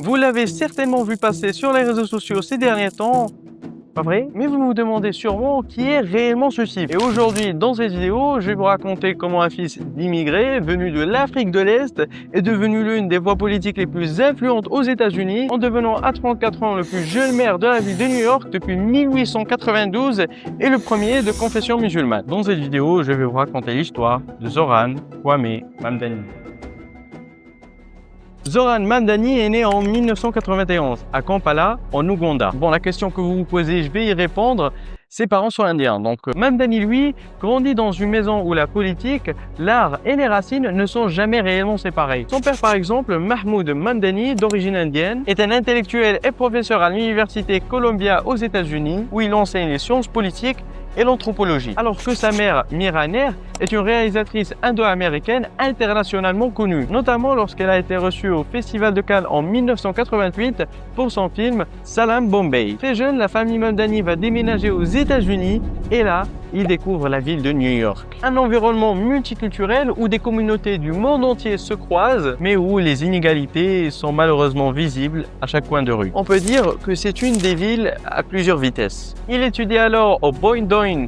Vous l'avez certainement vu passer sur les réseaux sociaux ces derniers temps, pas vrai? Mais vous vous demandez sûrement qui est réellement ce type. Et aujourd'hui, dans cette vidéo, je vais vous raconter comment un fils d'immigrés venu de l'Afrique de l'Est est devenu l'une des voix politiques les plus influentes aux États-Unis en devenant à 34 ans le plus jeune maire de la ville de New York depuis 1892 et le premier de confession musulmane. Dans cette vidéo, je vais vous raconter l'histoire de Zoran Kwame Mamdani. Zoran Mamdani est né en 1991 à Kampala, en Ouganda. Bon, la question que vous vous posez, je vais y répondre. Ses parents sont indiens. Donc, Mamdani, lui, grandit dans une maison où la politique, l'art et les racines ne sont jamais réellement séparés. Son père, par exemple, Mahmoud Mamdani, d'origine indienne, est un intellectuel et professeur à l'université Columbia aux États-Unis, où il enseigne les sciences politiques et l'anthropologie. Alors que sa mère, Mira Nair, est une réalisatrice indo-américaine internationalement connue, notamment lorsqu'elle a été reçue au Festival de Cannes en 1988 pour son film Salam Bombay. Très jeune, la famille Mamdani va déménager aux États-Unis et là, il découvre la ville de New York. Un environnement multiculturel où des communautés du monde entier se croisent, mais où les inégalités sont malheureusement visibles à chaque coin de rue. On peut dire que c'est une des villes à plusieurs vitesses. Il étudie alors au Bowdoin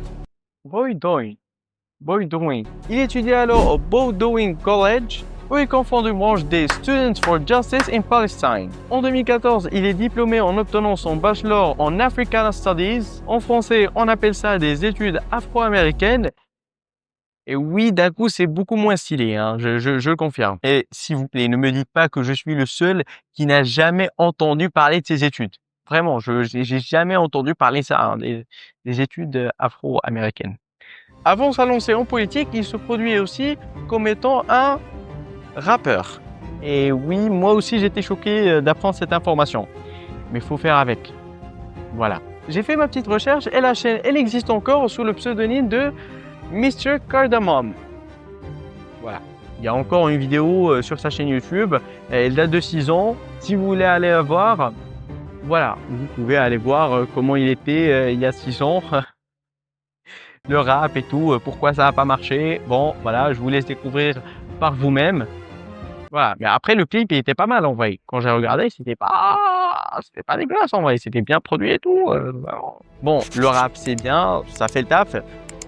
College, où il confond une branche des Students for Justice in Palestine. En 2014, il est diplômé en obtenant son bachelor en Africana Studies. En français, on appelle ça des études afro-américaines. Et oui, d'un coup, c'est beaucoup moins stylé, hein, je le confirme. Et s'il vous plaît, ne me dites pas que je suis le seul qui n'a jamais entendu parler de ces études. Vraiment, j'ai jamais entendu parler de ça, hein, des études afro-américaines. Avant de se lancer en politique, il se produit aussi comme étant un rappeur. Et oui, moi aussi j'étais choqué d'apprendre cette information. Mais il faut faire avec. Voilà. J'ai fait ma petite recherche et la chaîne, elle existe encore sous le pseudonyme de Mr. Cardamom. Voilà. Il y a encore une vidéo sur sa chaîne YouTube. Elle date de 6 ans. Si vous voulez aller la voir, voilà. Vous pouvez aller voir comment il était il y a 6 ans. Le rap et tout, pourquoi ça n'a pas marché. Bon, voilà, je vous laisse découvrir par vous-même. Voilà, mais après le clip il était pas mal en vrai. Quand j'ai regardé, c'était pas dégueulasse en vrai, c'était bien produit et tout. Bon, le rap c'est bien, ça fait le taf,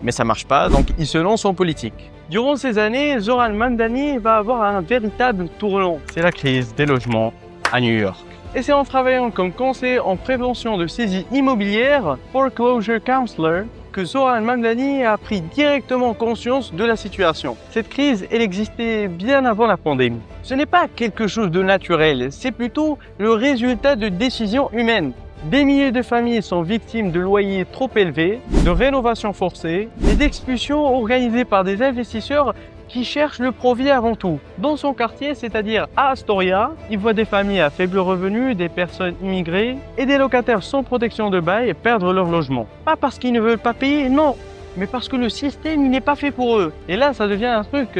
mais ça marche pas, donc il se lance en politique. Durant ces années, Zoran Mamdani va avoir un véritable tournant. C'est la crise des logements à New York. Et c'est en travaillant comme conseiller en prévention de saisie immobilière, foreclosure counselor, que Zoran Mamdani a pris directement conscience de la situation. Cette crise, elle existait bien avant la pandémie. Ce n'est pas quelque chose de naturel, c'est plutôt le résultat de décisions humaines. Des milliers de familles sont victimes de loyers trop élevés, de rénovations forcées et d'expulsions organisées par des investisseurs qui cherchent le profit avant tout. Dans son quartier, c'est-à-dire à Astoria, il voit des familles à faible revenu, des personnes immigrées et des locataires sans protection de bail perdre leur logement. Pas parce qu'ils ne veulent pas payer, non, mais parce que le système n'est pas fait pour eux. Et là, ça devient un truc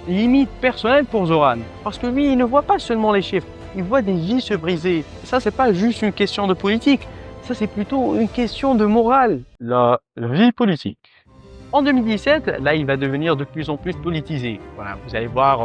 limite personnel pour Zoran. Parce que lui, il ne voit pas seulement les chiffres, il voit des vies se briser. Ça, c'est pas juste une question de politique, ça c'est plutôt une question de morale. La vie politique. En 2017, là, il va devenir de plus en plus politisé. Voilà, vous allez voir,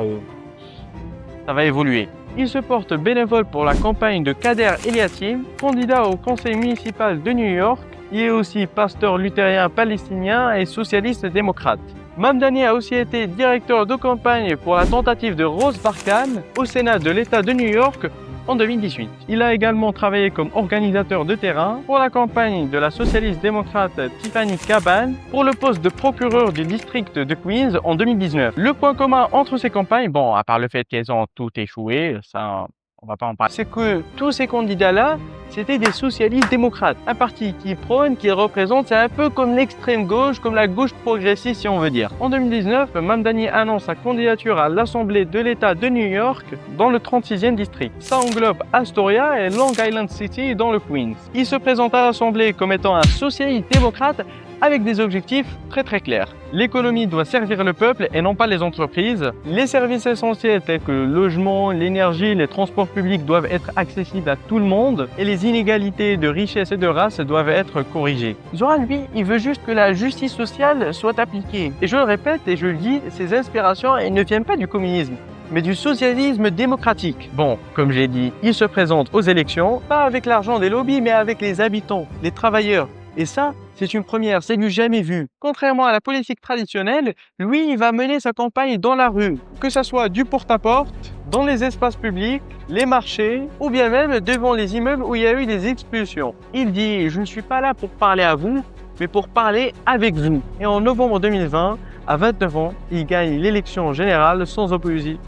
ça va évoluer. Il se porte bénévole pour la campagne de Kader Eliatim, candidat au conseil municipal de New York. Il est aussi pasteur luthérien palestinien et socialiste démocrate. Mamdani a aussi été directeur de campagne pour la tentative de Rose Barkan au Sénat de l'État de New York en 2018. Il a également travaillé comme organisateur de terrain pour la campagne de la socialiste démocrate Tiffany Caban pour le poste de procureur du district de Queens en 2019. Le point commun entre ces campagnes, bon, à part le fait qu'elles ont toutes échoué, ça on va pas en parler, c'est que tous ces candidats-là, c'était des socialistes démocrates. Un parti qui prône, qui représente, c'est un peu comme l'extrême gauche, comme la gauche progressiste si on veut dire. En 2019, Mamdani annonce sa candidature à l'Assemblée de l'État de New York dans le 36e district. Ça englobe Astoria et Long Island City dans le Queens. Il se présente à l'Assemblée comme étant un socialiste démocrate avec des objectifs très clairs. L'économie doit servir le peuple et non pas les entreprises. Les services essentiels tels que le logement, l'énergie, les transports publics doivent être accessibles à tout le monde et les inégalités de richesse et de race doivent être corrigées. Zoran, lui, il veut juste que la justice sociale soit appliquée. Et je le répète et je le dis, ces inspirations, elles ne viennent pas du communisme. mais du socialisme démocratique. Bon, comme j'ai dit, il se présente aux élections, pas avec l'argent des lobbies, mais avec les habitants, les travailleurs. Et ça, c'est une première, c'est du jamais vu. Contrairement à la politique traditionnelle, lui, il va mener sa campagne dans la rue, que ce soit du porte-à-porte, dans les espaces publics, les marchés, ou bien même devant les immeubles où il y a eu des expulsions. Il dit « Je ne suis pas là pour parler à vous, mais pour parler avec vous ». Et en novembre 2020, à 29 ans, il gagne l'élection générale sans opposition.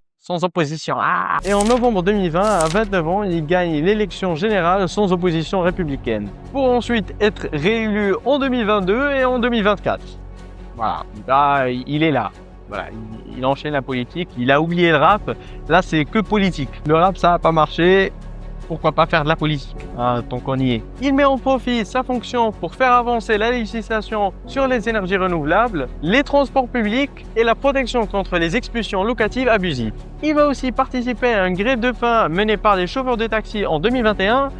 Et en novembre 2020, à 29 ans, il gagne l'élection générale sans opposition républicaine, pour ensuite être réélu en 2022 et en 2024. Voilà, là, il est là. Voilà, il enchaîne la politique, il a oublié le rap, là c'est que politique. Le rap ça n'a pas marché, pourquoi pas faire de la politique, hein, tant qu'on y est. Il met en profit sa fonction pour faire avancer la législation sur les énergies renouvelables, les transports publics et la protection contre les expulsions locatives abusives. Il va aussi participer à une grève de faim menée par les chauffeurs de taxi en 2021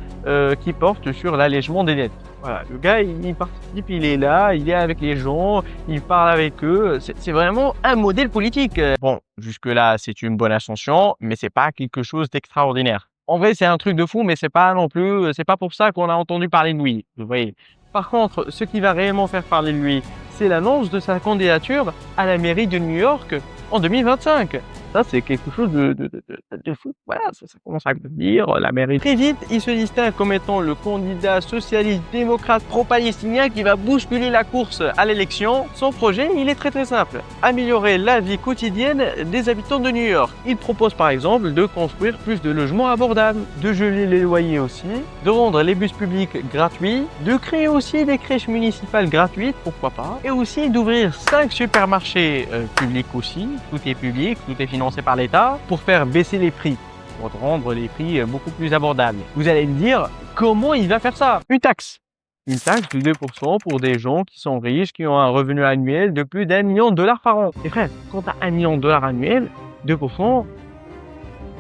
qui porte sur l'allègement des dettes. Voilà, le gars, il participe, il est là, il est avec les gens, il parle avec eux. C'est vraiment un modèle politique. Bon, jusque-là, c'est une bonne ascension, mais c'est pas quelque chose d'extraordinaire. En vrai, c'est un truc de fou, mais c'est pas non plus, c'est pas pour ça qu'on a entendu parler de lui. Vous voyez. Par contre, ce qui va réellement faire parler de lui, c'est l'annonce de sa candidature à la mairie de New York en 2025. Ça, c'est quelque chose de fou. Voilà, ça commence à dire la mairie. Très vite, il se distingue comme étant le candidat socialiste démocrate pro-palestinien qui va bousculer la course à l'élection. Son projet, il est très simple. Améliorer la vie quotidienne des habitants de New York. Il propose par exemple de construire plus de logements abordables, de geler les loyers aussi, de rendre les bus publics gratuits, de créer aussi des crèches municipales gratuites, pourquoi pas, et aussi d'ouvrir 5 supermarchés publics aussi. Tout est public, tout est financé par l'État pour faire baisser les prix, pour rendre les prix beaucoup plus abordables. Vous allez me dire, comment il va faire ça? Une taxe de 2% pour des gens qui sont riches, qui ont un revenu annuel de plus d'1 million de dollars par an. Et frère, quand tu as 1 million de dollars annuel, 2%,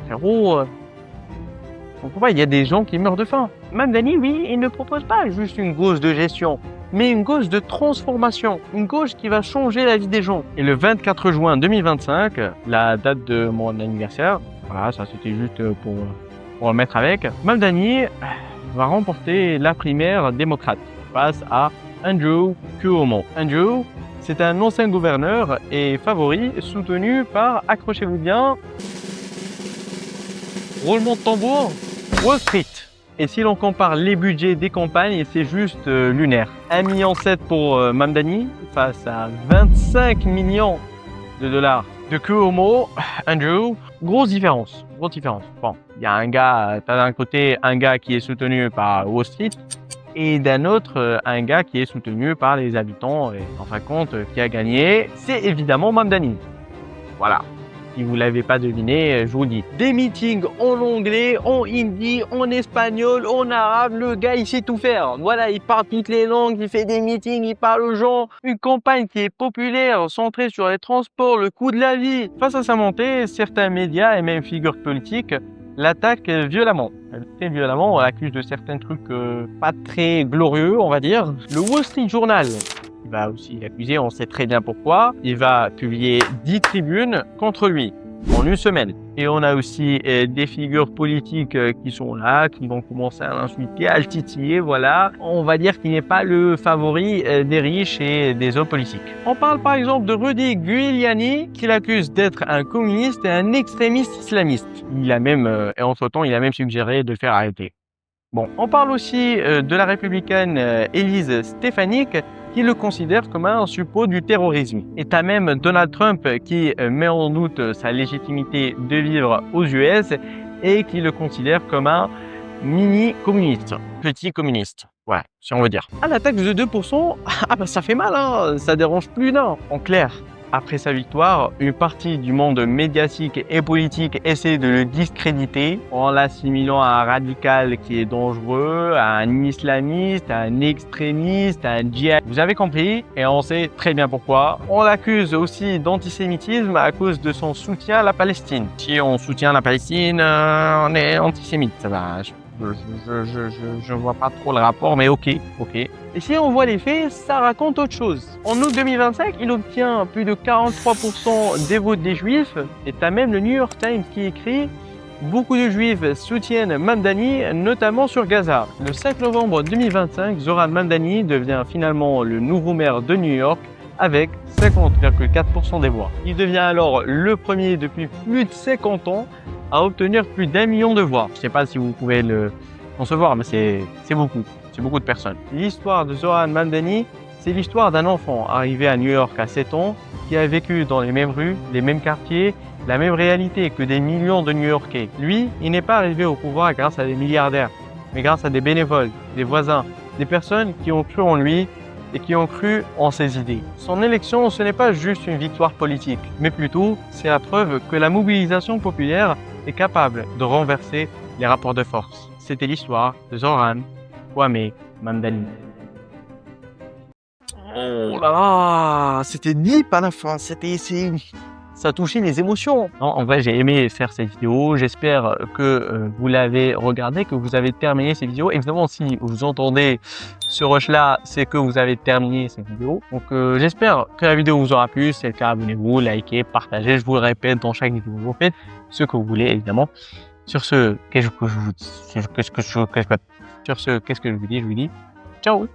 frérot, on comprend pas, il y a des gens qui meurent de faim. Mamdani, oui, il ne propose pas juste une gauche de gestion, mais une gauche de transformation, une gauche qui va changer la vie des gens. Et le 24 juin 2025, la date de mon anniversaire, voilà, ça c'était juste pour le mettre avec, Mamdani va remporter la primaire démocrate face à Andrew Cuomo. Andrew, c'est un ancien gouverneur et favori soutenu par, accrochez-vous bien, roulement de tambour, Wall Street. Et si l'on compare les budgets des campagnes, c'est juste lunaire. 1,7 million pour Mamdani face à 25 millions de dollars de Cuomo. Andrew, grosse différence. Bon, il y a un gars, t'as d'un côté un gars qui est soutenu par Wall Street et d'un autre un gars qui est soutenu par les habitants et en fin de compte qui a gagné, c'est évidemment Mamdani. Voilà. Si vous ne l'avez pas deviné, je vous le dis. Des meetings en anglais, en hindi, en espagnol, en arabe, le gars il sait tout faire. Voilà, il parle toutes les langues, il fait des meetings, il parle aux gens. Une campagne qui est populaire, centrée sur les transports, le coût de la vie. Face à sa montée, certains médias et même figures politiques l'attaquent violemment. Très violemment, on l'accuse de certains trucs pas très glorieux, on va dire. Le Wall Street Journal, il va aussi l'accuser, on sait très bien pourquoi. Il va publier 10 tribunes contre lui en une semaine. Et on a aussi des figures politiques qui sont là, qui vont commencer à l'insulter, à le titiller, voilà. On va dire qu'il n'est pas le favori des riches et des hommes politiques. On parle par exemple de Rudy Giuliani, qui l'accuse d'être un communiste et un extrémiste islamiste. Il a même, et entre-temps, il a même suggéré de le faire arrêter. Bon, on parle aussi de la républicaine Elise Stefanik, qui le considère comme un suppôt du terrorisme. Et t'as même Donald Trump qui met en doute sa légitimité de vivre aux US et qui le considère comme un mini-communiste, petit communiste. Ouais, si on veut dire. À la taxe de 2%, ah bah ça fait mal, hein, ça dérange plus d'un. En clair, après sa victoire, une partie du monde médiatique et politique essaie de le discréditer en l'assimilant à un radical qui est dangereux, à un islamiste, à un extrémiste, à un djihad. Vous avez compris et on sait très bien pourquoi. On l'accuse aussi d'antisémitisme à cause de son soutien à la Palestine. Si on soutient la Palestine, on est antisémite. Ça va. Je vois pas trop le rapport, mais ok. Et si on voit les faits, ça raconte autre chose. En août 2025, il obtient plus de 43% des votes des Juifs. Et t'as même le New York Times qui écrit: beaucoup de Juifs soutiennent Mamdani, notamment sur Gaza. Le 5 novembre 2025, Zoran Mamdani devient finalement le nouveau maire de New York avec 50,4% des voix. Il devient alors le premier depuis plus de 50 ans à obtenir plus d'1 million de voix. Je ne sais pas si vous pouvez le concevoir, mais c'est beaucoup. C'est beaucoup de personnes. L'histoire de Zoran Mamdani, c'est l'histoire d'un enfant arrivé à New York à 7 ans qui a vécu dans les mêmes rues, les mêmes quartiers, la même réalité que des millions de New-Yorkais. Lui, il n'est pas arrivé au pouvoir grâce à des milliardaires, mais grâce à des bénévoles, des voisins, des personnes qui ont cru en lui et qui ont cru en ses idées. Son élection, ce n'est pas juste une victoire politique, mais plutôt c'est la preuve que la mobilisation populaire est capable de renverser les rapports de force. C'était l'histoire de Zoran Kwame Mamdani. Oh là là, c'était deep à la fin, ça a touché les émotions. Non, en vrai, j'ai aimé faire cette vidéo. J'espère que vous l'avez regardée, que vous avez terminé cette vidéo. Évidemment, si vous entendez ce rush-là, c'est que vous avez terminé cette vidéo. Donc, j'espère que la vidéo vous aura plu. Si c'est le cas, abonnez-vous, likez, partagez. Je vous le répète dans chaque vidéo. Vous faites ce que vous voulez, évidemment. Sur ce, qu'est-ce que je vous dis? Je vous dis ciao.